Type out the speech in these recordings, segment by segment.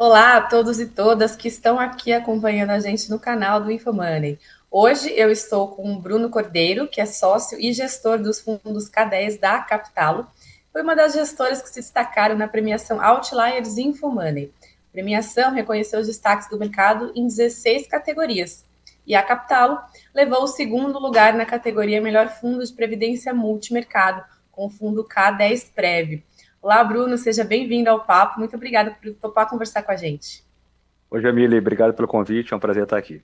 Olá a todos e todas que estão aqui acompanhando a gente no canal do InfoMoney. Hoje eu estou com o Bruno Cordeiro, que é sócio e gestor dos fundos K10 da Capitalo. Foi uma das gestoras que se destacaram na premiação Outliers InfoMoney. A premiação reconheceu os destaques do mercado em 16 categorias. E a Capitalo levou o segundo lugar na categoria Melhor Fundo de Previdência Multimercado, com o fundo K10 Prev. Olá, Bruno, seja bem-vindo ao papo. Muito obrigada por topar conversar com a gente. Oi, Jamile, obrigado pelo convite, é um prazer estar aqui.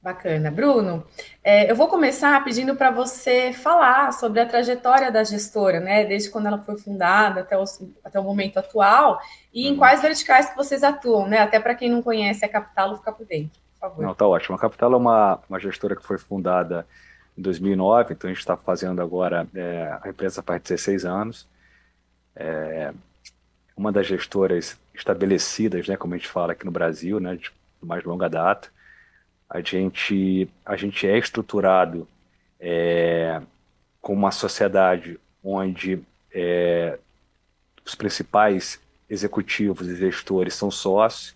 Bacana. Bruno, eu vou começar pedindo para você falar sobre a trajetória da gestora, né? Desde quando ela foi fundada até o momento atual e em Uhum. quais verticais que vocês atuam, né? Até para quem não conhece a Capitalo ficar por dentro, por favor. Não, tá ótimo. A Capital é uma gestora que foi fundada em 2009, então a gente está fazendo agora, a empresa faz 16 anos, uma das gestoras estabelecidas, né, como a gente fala aqui no Brasil, né, de mais longa data. A gente é estruturado como uma sociedade onde os principais executivos e gestores são sócios.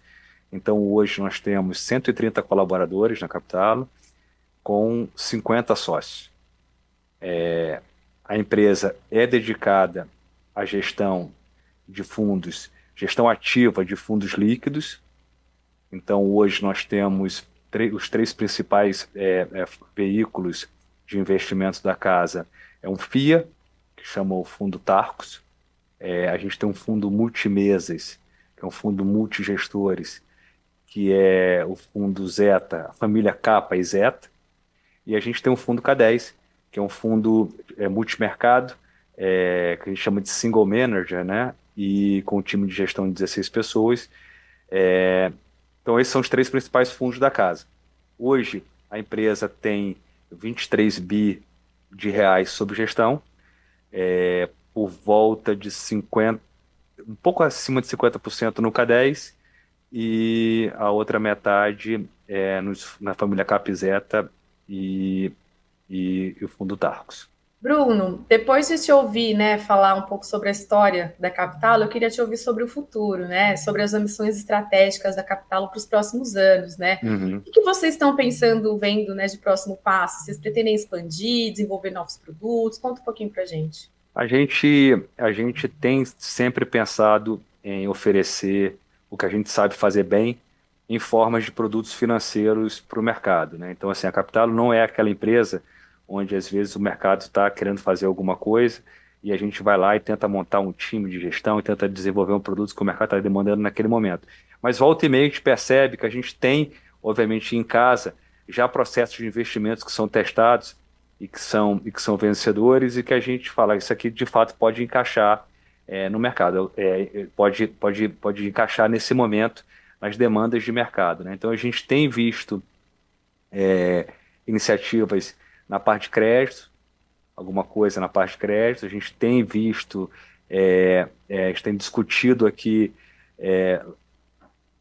Então, hoje nós temos 130 colaboradores na Capital, com 50 sócios. A empresa é dedicada à gestão de fundos, gestão ativa de fundos líquidos. Então, hoje nós temos os três principais veículos de investimentos da casa. É um FIA, que chama o Fundo Tarcos. A gente tem um fundo multimesas, que é um fundo multigestores, que é o fundo Zeta, a família Kappa e Zeta. E a gente tem um fundo K10, que é um fundo multimercado, que a gente chama de single manager, né? E com um time de gestão de 16 pessoas. Então, esses são os três principais fundos da casa. Hoje, a empresa tem 23 bi de reais sob gestão, por volta de 50, um pouco acima de 50% no K10 e a outra metade na família Capizeta e, e o Fundo Tarcos. Bruno, depois de te ouvir, né, falar um pouco sobre a história da Capital, eu queria te ouvir sobre o futuro, né, sobre as ambições estratégicas da Capital para os próximos anos, né? Uhum. O que vocês estão pensando, vendo, né, de próximo passo? Vocês pretendem expandir, desenvolver novos produtos? Conta um pouquinho para a gente. A gente tem sempre pensado em oferecer o que a gente sabe fazer bem em formas de produtos financeiros para o mercado, né? Então, assim, a Capital não é aquela empresa onde às vezes o mercado está querendo fazer alguma coisa e a gente vai lá e tenta montar um time de gestão e tenta desenvolver um produto que o mercado está demandando naquele momento. Mas volta e meia a gente percebe que a gente tem, obviamente, em casa já processos de investimentos que são testados e que são vencedores e que a gente fala, isso aqui de fato pode encaixar no mercado, pode encaixar nesse momento nas demandas de mercado, né? Então a gente tem visto iniciativas na parte de crédito, alguma coisa na parte de crédito, a gente tem visto, a gente tem discutido aqui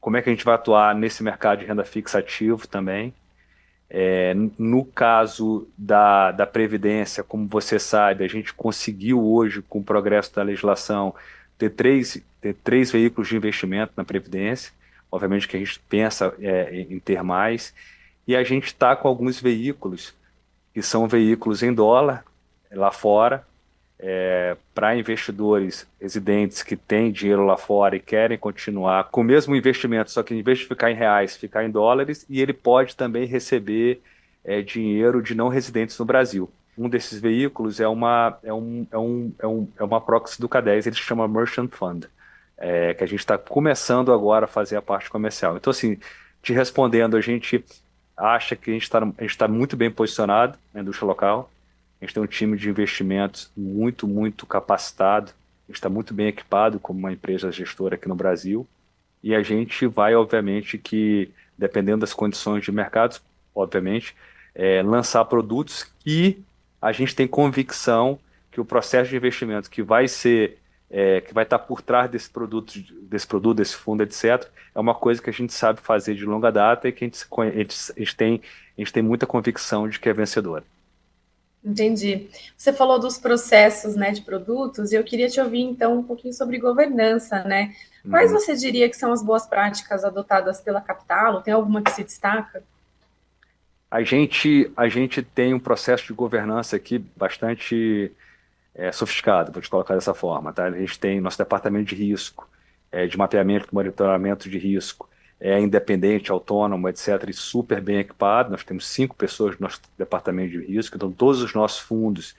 como é que a gente vai atuar nesse mercado de renda fixa ativo também. No caso da Previdência, como você sabe, a gente conseguiu hoje, com o progresso da legislação, ter três veículos de investimento na Previdência. Obviamente que a gente pensa em ter mais. E a gente está com alguns veículos, que são veículos em dólar, lá fora, para investidores residentes que têm dinheiro lá fora e querem continuar com o mesmo investimento, só que em vez de ficar em reais, ficar em dólares, e ele pode também receber dinheiro de não residentes no Brasil. Um desses veículos é uma proxy do K10, ele se chama Merchant Fund, que a gente está começando agora a fazer a parte comercial. Então, assim, te respondendo, a gente acha que a gente tá muito bem posicionado na indústria local. A gente tem um time de investimentos muito, muito capacitado. A gente está muito bem equipado como uma empresa gestora aqui no Brasil. E a gente vai, obviamente, que, dependendo das condições de mercado, obviamente, lançar produtos que a gente tem convicção que o processo de investimento que vai estar por trás desse fundo, etc., é uma coisa que a gente sabe fazer de longa data e que a gente tem muita convicção de que é vencedora. Entendi. Você falou dos processos, né, de produtos, e eu queria te ouvir, então, um pouquinho sobre governança, né? Quais Uhum. você diria que são as boas práticas adotadas pela Capital? Tem alguma que se destaca? A gente tem um processo de governança aqui bastante sofisticado, vou te colocar dessa forma, tá? A gente tem nosso departamento de risco, de mapeamento e monitoramento de risco, é independente, autônomo, etc., e super bem equipado. Nós temos 5 pessoas no nosso departamento de risco, então todos os nossos fundos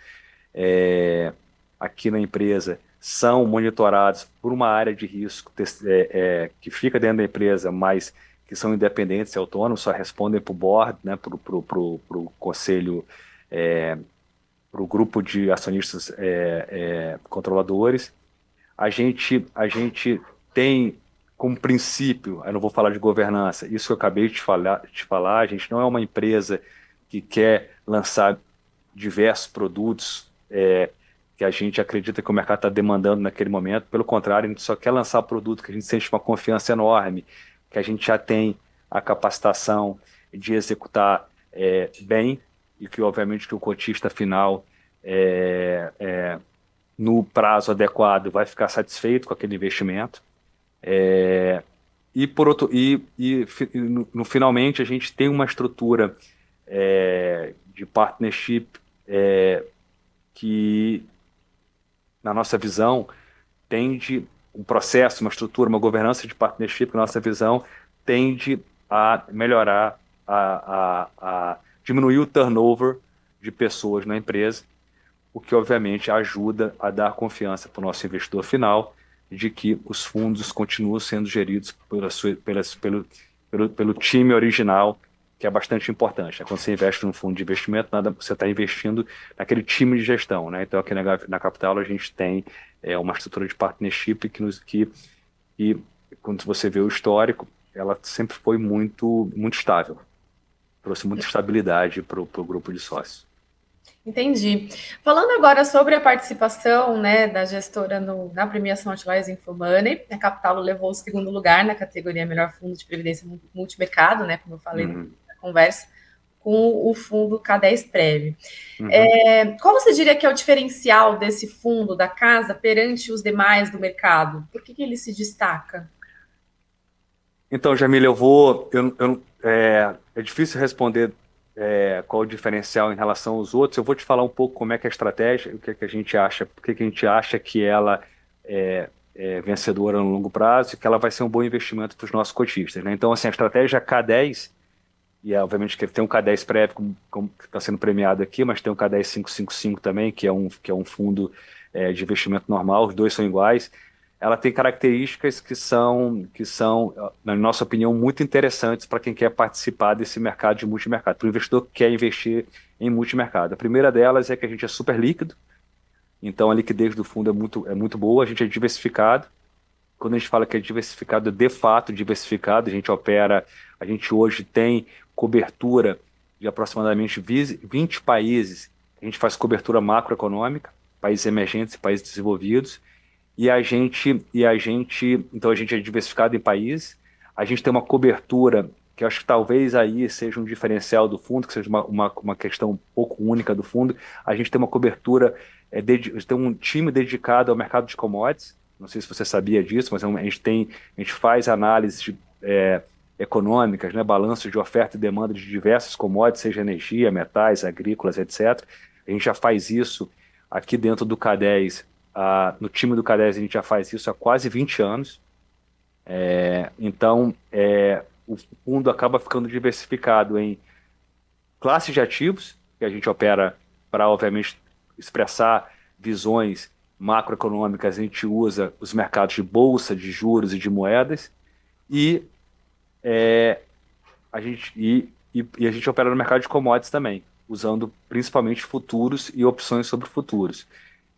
é, aqui na empresa são monitorados por uma área de risco que fica dentro da empresa, mas que são independentes e autônomos, só respondem para o board, né, para o conselho, para o grupo de acionistas controladores. A gente tem como princípio, eu não vou falar de governança, isso que eu acabei de falar, a gente não é uma empresa que quer lançar diversos produtos que a gente acredita que o mercado está demandando naquele momento. Pelo contrário, a gente só quer lançar produto que a gente sente uma confiança enorme, que a gente já tem a capacitação de executar bem e que, obviamente, que o cotista final no prazo adequado vai ficar satisfeito com aquele investimento. Finalmente a gente tem uma estrutura de partnership que, na nossa visão, tende um processo, uma estrutura, uma governança de partnership, na nossa visão, tende a melhorar, a diminuir o turnover de pessoas na empresa, o que obviamente ajuda a dar confiança para o nosso investidor final de que os fundos continuam sendo geridos pelo time original, que é bastante importante, né? Quando você investe num fundo de investimento, você está investindo naquele time de gestão, né? Então, aqui na Capital, a gente tem uma estrutura de partnership que, quando você vê o histórico, ela sempre foi muito, muito estável, trouxe muita estabilidade para o grupo de sócios. Entendi. Falando agora sobre a participação, né, da gestora na premiação Outliers Infomoney, a Capital levou o segundo lugar na categoria Melhor Fundo de Previdência Multimercado, né, como eu falei na Uhum, conversa, com o fundo K10 Prev. uhum. Qual você diria que é o diferencial desse fundo da casa perante os demais do mercado? Por que ele se destaca? Então, Jamila, eu vou. É difícil responder qual o diferencial em relação aos outros. Eu vou te falar um pouco como é que é a estratégia, o que é que a gente acha, porque que a gente acha que ela é vencedora no longo prazo e que ela vai ser um bom investimento para os nossos cotistas, né? Então, assim, a estratégia K10, obviamente que tem um K10 prévio, como que está sendo premiado aqui, mas tem um K10 555 também, que é um fundo de investimento normal, os dois são iguais. Ela tem características que são, na nossa opinião, muito interessantes para quem quer participar desse mercado de multimercado, para o investidor que quer investir em multimercado. A primeira delas é que a gente é super líquido, então a liquidez do fundo é muito boa, a gente é diversificado. Quando a gente fala que é diversificado, é de fato diversificado, a gente hoje tem cobertura de aproximadamente 20 países. A gente faz cobertura macroeconômica, países emergentes e países desenvolvidos. Então a gente é diversificado em países. A gente tem uma cobertura que eu acho que talvez aí seja um diferencial do fundo, que seja uma questão um pouco única do fundo. A gente tem uma cobertura, tem um time dedicado ao mercado de commodities. Não sei se você sabia disso, mas a gente faz análises econômicas, né, balanço de oferta e demanda de diversos commodities, seja energia, metais, agrícolas, etc. A gente já faz isso aqui dentro do K10. No time do K10 a gente já faz isso há quase 20 anos. Então, o fundo acaba ficando diversificado em classes de ativos, que a gente opera para, obviamente, expressar visões macroeconômicas. A gente usa os mercados de bolsa, de juros e de moedas, e a gente opera no mercado de commodities também, usando principalmente futuros e opções sobre futuros.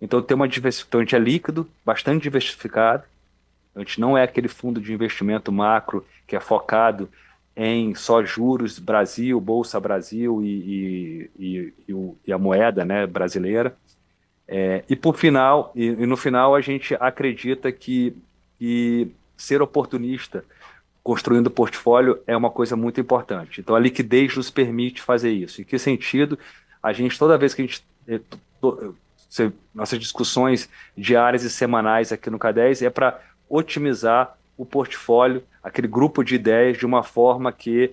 Então, então a gente é líquido, bastante diversificado. A gente não é aquele fundo de investimento macro que é focado em só juros Brasil, Bolsa Brasil e a moeda, né, brasileira. No final, a gente acredita que ser oportunista construindo portfólio é uma coisa muito importante. Então, a liquidez nos permite fazer isso. Em que sentido? Toda vez que a gente eh, nossas discussões diárias e semanais aqui no K10 é para otimizar o portfólio, aquele grupo de ideias de uma forma que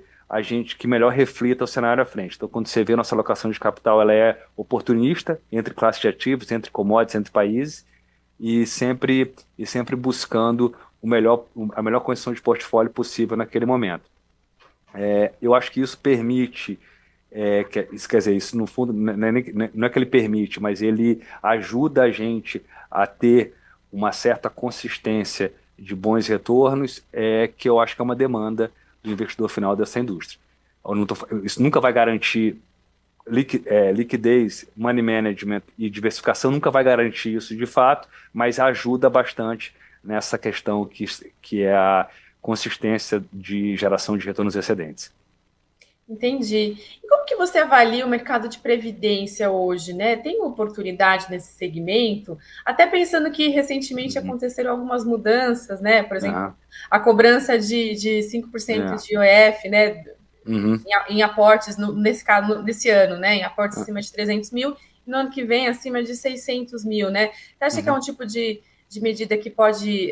melhor reflita o cenário à frente. Então, quando você vê nossa alocação de capital, ela é oportunista entre classes de ativos, entre commodities, entre países, e sempre buscando a melhor condição de portfólio possível naquele momento. Eu acho que isso permite, isso quer dizer, isso no fundo não é que ele permite, mas ele ajuda a gente a ter uma certa consistência de bons retornos, que eu acho que é uma demanda do investidor final dessa indústria. Isso nunca vai garantir liquidez, money management e diversificação, nunca vai garantir isso de fato, mas ajuda bastante nessa questão que é a consistência de geração de retornos excedentes. Entendi. E como que você avalia o mercado de previdência hoje, né? Tem oportunidade nesse segmento? Até pensando que recentemente Uhum. aconteceram algumas mudanças, né? Por exemplo, Ah, a cobrança de 5% é. de IOF, né? Uhum. Em aportes, nesse caso, nesse ano, né? Em aportes Ah, acima de 300 mil, e no ano que vem acima de 600 mil, né? Você acha que é uhum. um tipo de medida que pode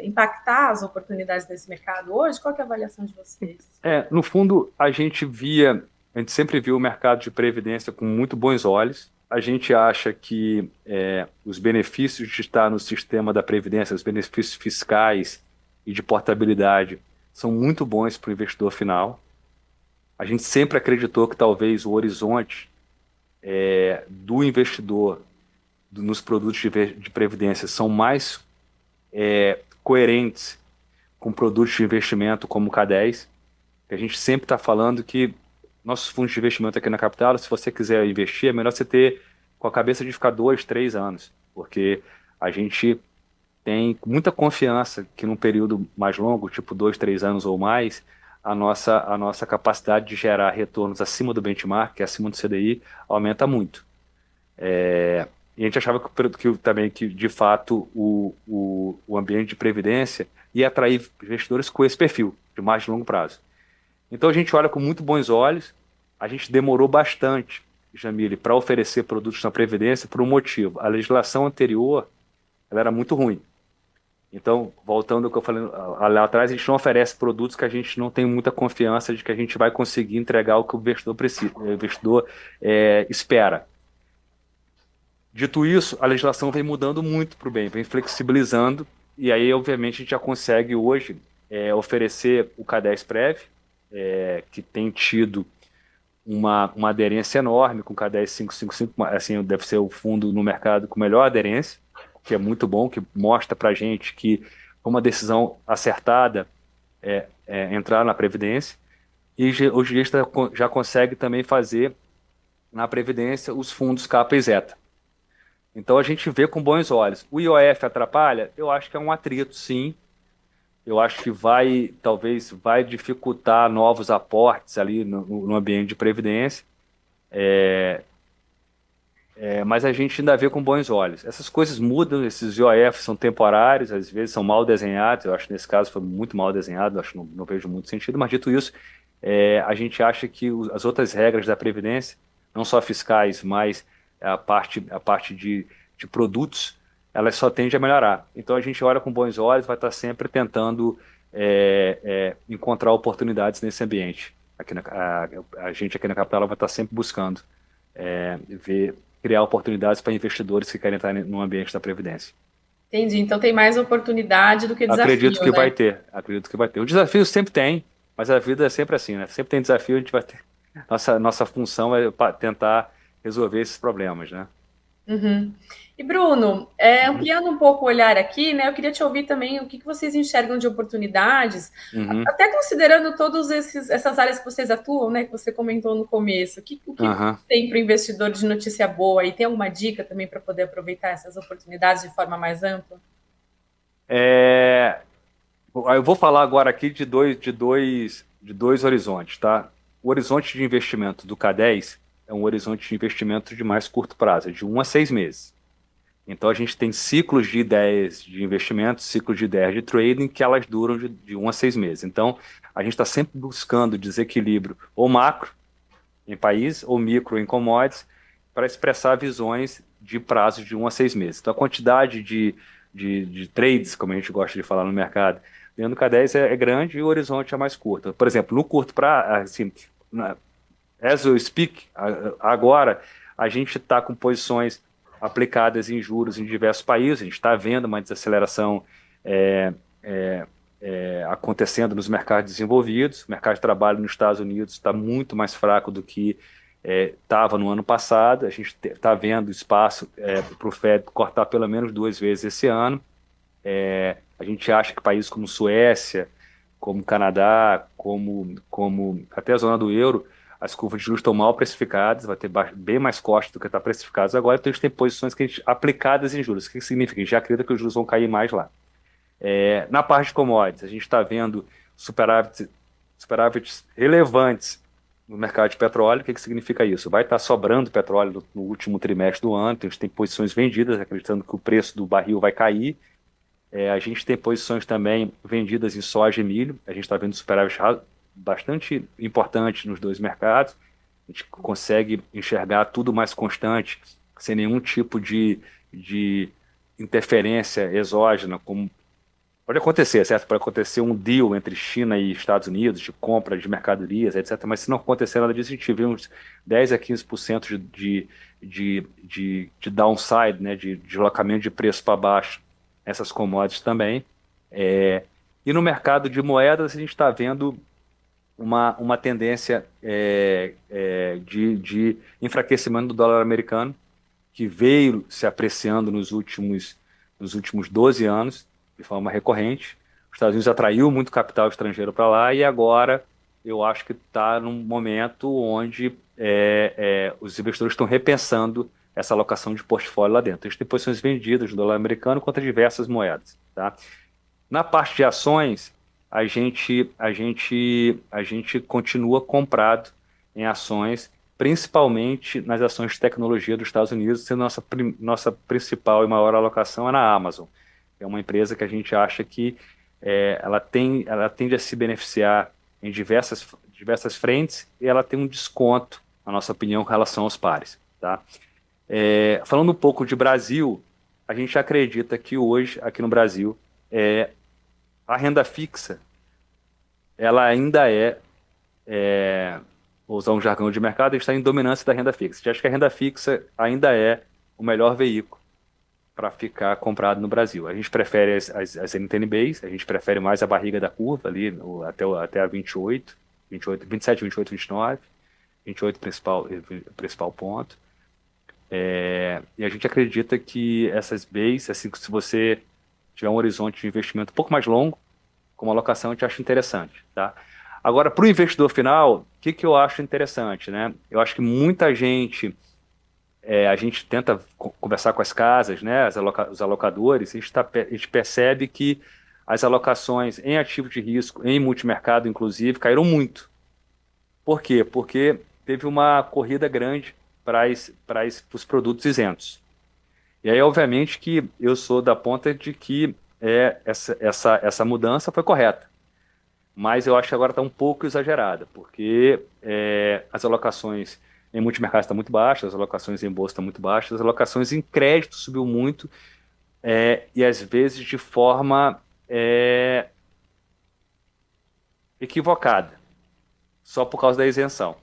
impactar as oportunidades desse mercado hoje? Qual que é a avaliação de vocês? No fundo, a gente sempre viu o mercado de previdência com muito bons olhos. A gente acha que os benefícios de estar no sistema da previdência, os benefícios fiscais e de portabilidade, são muito bons para o investidor final. A gente sempre acreditou que talvez o horizonte do investidor nos produtos de previdência são mais coerentes com produtos de investimento como o K10. A gente sempre está falando que nossos fundos de investimento aqui na capital, se você quiser investir, é melhor você ter com a cabeça de ficar 2, 3 anos, porque a gente tem muita confiança que num período mais longo, tipo 2, 3 anos ou mais, a nossa capacidade de gerar retornos acima do benchmark, acima do CDI, aumenta muito. E a gente achava também que de fato o ambiente de previdência ia atrair investidores com esse perfil, de mais de longo prazo. Então a gente olha com muito bons olhos. A gente demorou bastante, Jamile, para oferecer produtos na Previdência por um motivo. A legislação anterior ela era muito ruim. Então, voltando ao que eu falei lá atrás, a gente não oferece produtos que a gente não tem muita confiança de que a gente vai conseguir entregar o que o investidor precisa, o investidor espera. Dito isso, a legislação vem mudando muito para o bem, vem flexibilizando, e aí, obviamente, a gente já consegue hoje oferecer o K10 Prev, que tem tido uma aderência enorme com o K10 555, assim, deve ser o fundo no mercado com melhor aderência, que é muito bom, que mostra para a gente que foi uma decisão acertada entrar na Previdência, e hoje a gente já consegue também fazer na Previdência os fundos capa e zeta. Então a gente vê com bons olhos. O IOF atrapalha? Eu acho que é um atrito, sim. Eu acho que talvez vai dificultar novos aportes ali no ambiente de previdência, mas a gente ainda vê com bons olhos. Essas coisas mudam, esses IOF são temporários, às vezes são mal desenhados, eu acho que nesse caso foi muito mal desenhado, acho que não vejo muito sentido, mas dito isso, a gente acha que as outras regras da previdência, não só fiscais, mas a parte de produtos, elas só tendem a melhorar. Então a gente olha com bons olhos, vai estar sempre tentando encontrar oportunidades nesse ambiente. A gente aqui na capital vai estar sempre buscando criar oportunidades para investidores que querem estar no ambiente da previdência. Entendi. Então tem mais oportunidade do que Acredito desafio, que né? vai ter, acredito que vai ter. O desafio sempre tem, mas a vida é sempre assim, né? Sempre tem desafio, a gente vai ter. Nossa função é tentar resolver esses problemas, né? Uhum. E Bruno, Uhum, ampliando um pouco o olhar aqui, né? Eu queria te ouvir também o que vocês enxergam de oportunidades, uhum, até considerando todas essas áreas que vocês atuam, né? Que você comentou no começo. O que aham. tem para o investidor de notícia boa? E tem alguma dica também para poder aproveitar essas oportunidades de forma mais ampla? É, eu vou falar agora aqui de dois horizontes, tá? O horizonte de investimento do K10 é um horizonte de investimento de mais curto prazo, de 1 a 6 meses. Então a gente tem ciclos de ideias de investimento, ciclos de ideias de trading, que elas duram de 1 a 6 meses. Então a gente está sempre buscando desequilíbrio ou macro em país ou micro em commodities, para expressar visões de prazos de 1 a 6 meses. Então, a quantidade de trades, como a gente gosta de falar no mercado, dentro do K10 é grande e o horizonte é mais curto. Por exemplo, no curto prazo, assim, as we speak, agora, a gente está com posições aplicadas em juros em diversos países, a gente está vendo uma desaceleração é, é, acontecendo nos mercados desenvolvidos. O mercado de trabalho nos Estados Unidos está muito mais fraco do que estava no ano passado. A gente está vendo espaço para o Fed cortar pelo menos 2 vezes esse ano. A gente acha que países como Suécia, como Canadá, como até a zona do euro, as curvas de juros estão mal precificadas, vai ter bem mais custos do que está precificados agora, então a gente tem posições que aplicadas em juros. O que significa? A gente já acredita que os juros vão cair mais lá. Na parte de commodities, a gente está vendo superávites relevantes no mercado de petróleo. O que significa isso? Vai estar sobrando petróleo no último trimestre do ano, então a gente tem posições vendidas, acreditando que o preço do barril vai cair. A gente tem posições também vendidas em soja e milho. A gente está vendo superávit bastante importante nos dois mercados. A gente consegue enxergar tudo mais constante, sem nenhum tipo de interferência exógena, como pode acontecer, certo? Pode acontecer um deal entre China e Estados Unidos de compra de mercadorias, etc. Mas se não acontecer nada disso, a gente vê uns 10 a 15% de downside, né? De deslocamento de preço para baixo, essas commodities também. E no mercado de moedas, a gente está vendo uma tendência de enfraquecimento do dólar americano, que veio se apreciando nos últimos 12 anos, de forma recorrente. Os Estados Unidos atraiu muito capital estrangeiro para lá e agora eu acho que está num momento onde os investidores estão repensando essa alocação de portfólio lá dentro. A gente tem posições vendidas no dólar americano contra diversas moedas. Tá? Na parte de ações, a gente continua comprado em ações, principalmente nas ações de tecnologia dos Estados Unidos, sendo nossa principal e maior alocação é na Amazon. É uma empresa que a gente acha que ela tende a se beneficiar em diversas frentes e ela tem um desconto, na nossa opinião, em relação aos pares. Tá? Falando um pouco de Brasil, a gente acredita que hoje, aqui no Brasil, a renda fixa, ela ainda vou usar um jargão de mercado, a gente está em dominância da renda fixa. A gente acha que a renda fixa ainda é o melhor veículo para ficar comprado no Brasil. A gente prefere as NTNBs, a gente prefere mais a barriga da curva ali, até a 28, 27, 28, 29, 28 principal ponto. E a gente acredita que essas Bs, assim, se você tiver um horizonte de investimento um pouco mais longo, como alocação, a gente acha interessante. Tá? Agora, para o investidor final, o que eu acho interessante? Né? Eu acho que muita gente, a gente tenta conversar com as casas, né, os alocadores, a gente percebe que as alocações em ativo de risco, em multimercado, inclusive, caíram muito. Por quê? Porque teve uma corrida grande para os produtos isentos. E aí, obviamente, que eu sou da ponta de que essa mudança foi correta. Mas eu acho que agora está um pouco exagerada, porque as alocações em multimercado estão muito baixas, as alocações em bolsa estão muito baixas, as alocações em crédito subiu muito, e às vezes de forma equivocada, só por causa da isenção.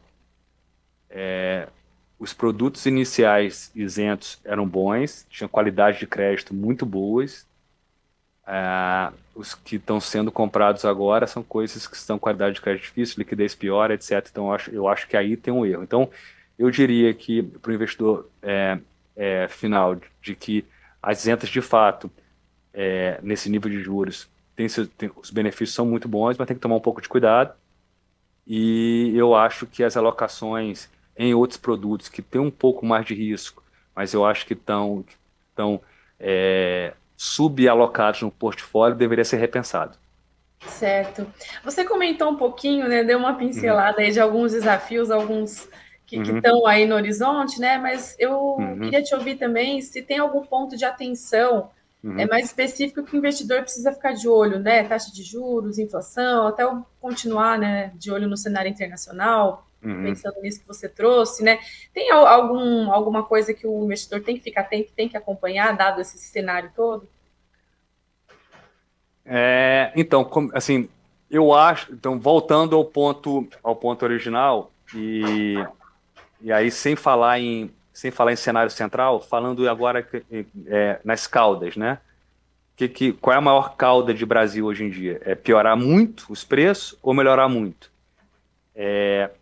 Os produtos iniciais isentos eram bons, tinham qualidade de crédito muito boas. Os que estão sendo comprados agora são coisas que estão com qualidade de crédito difícil, liquidez pior, etc. Então, eu acho que aí tem um erro. Então, eu diria que para o investidor final, de que as isentas, de fato, nesse nível de juros, os benefícios são muito bons, mas tem que tomar um pouco de cuidado. E eu acho que as alocações em outros produtos que têm um pouco mais de risco, mas eu acho que estão subalocados no portfólio, deveria ser repensado. Certo. Você comentou um pouquinho, né? Deu uma Uhum, pincelada aí de alguns desafios, alguns que uhum, estão aí no horizonte, né? Mas eu uhum, queria te ouvir também se tem algum ponto de atenção uhum. mais específico que o investidor precisa ficar de olho, né? Taxa de juros, inflação, até eu continuar, né, de olho no cenário internacional. Uhum. pensando nisso que você trouxe, né? Tem alguma coisa que o investidor tem que ficar atento, tem que acompanhar, dado esse cenário todo? Então, assim, eu acho, então, voltando ao ponto original, e aí sem falar em cenário central, falando agora nas caudas, né? Qual é a maior cauda de Brasil hoje em dia? É piorar muito os preços ou melhorar muito?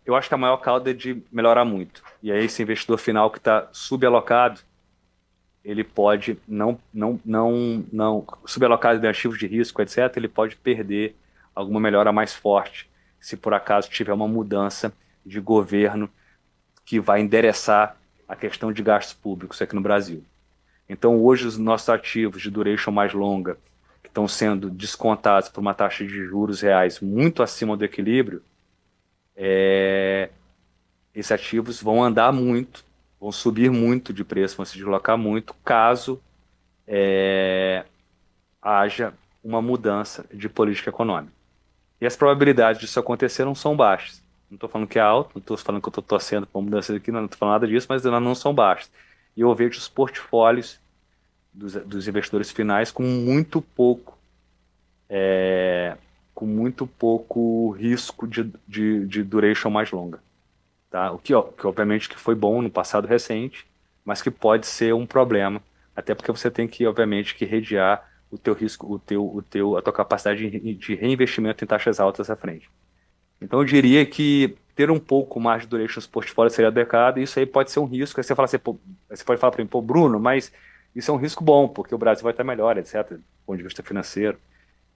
Eu acho que a maior cauda é de melhorar muito. E aí esse investidor final que está subalocado, ele pode não subalocado em ativos de risco, etc., ele pode perder alguma melhora mais forte se por acaso tiver uma mudança de governo que vai endereçar a questão de gastos públicos aqui no Brasil. Então, hoje, os nossos ativos de duration mais longa, que estão sendo descontados por uma taxa de juros reais muito acima do equilíbrio, esses ativos vão andar muito, vão subir muito de preço, vão se deslocar muito, caso haja uma mudança de política econômica. E as probabilidades disso acontecer não são baixas. Não estou falando que é alto, não estou falando que eu estou torcendo para uma mudança aqui, não estou falando nada disso, mas elas não são baixas. E eu vejo os portfólios dos investidores finais com muito pouco risco de duration mais longa. Tá? O que obviamente que foi bom no passado recente, mas que pode ser um problema, até porque você tem que, obviamente, que redear o teu risco, a tua capacidade de reinvestimento em taxas altas à frente. Então eu diria que ter um pouco mais de duration nos portfólios seria adequado, e isso aí pode ser um risco. Aí você fala assim, pô, você pode falar para mim, pô, Bruno, mas isso é um risco bom, porque o Brasil vai estar melhor, etc., do ponto de vista financeiro.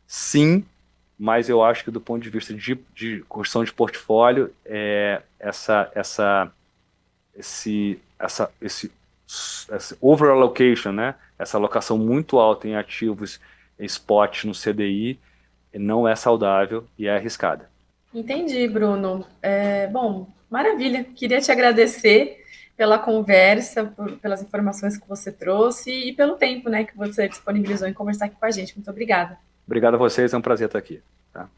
Sim, mas eu acho que do ponto de vista de construção de portfólio, esse over allocation, né? Essa alocação muito alta em ativos em spot no CDI não é saudável e é arriscada. Entendi, Bruno. Bom, maravilha. Queria te agradecer pela conversa, pelas informações que você trouxe e pelo tempo, né, que você disponibilizou em conversar aqui com a gente. Muito obrigada. Obrigado a vocês, é um prazer estar aqui. Tá?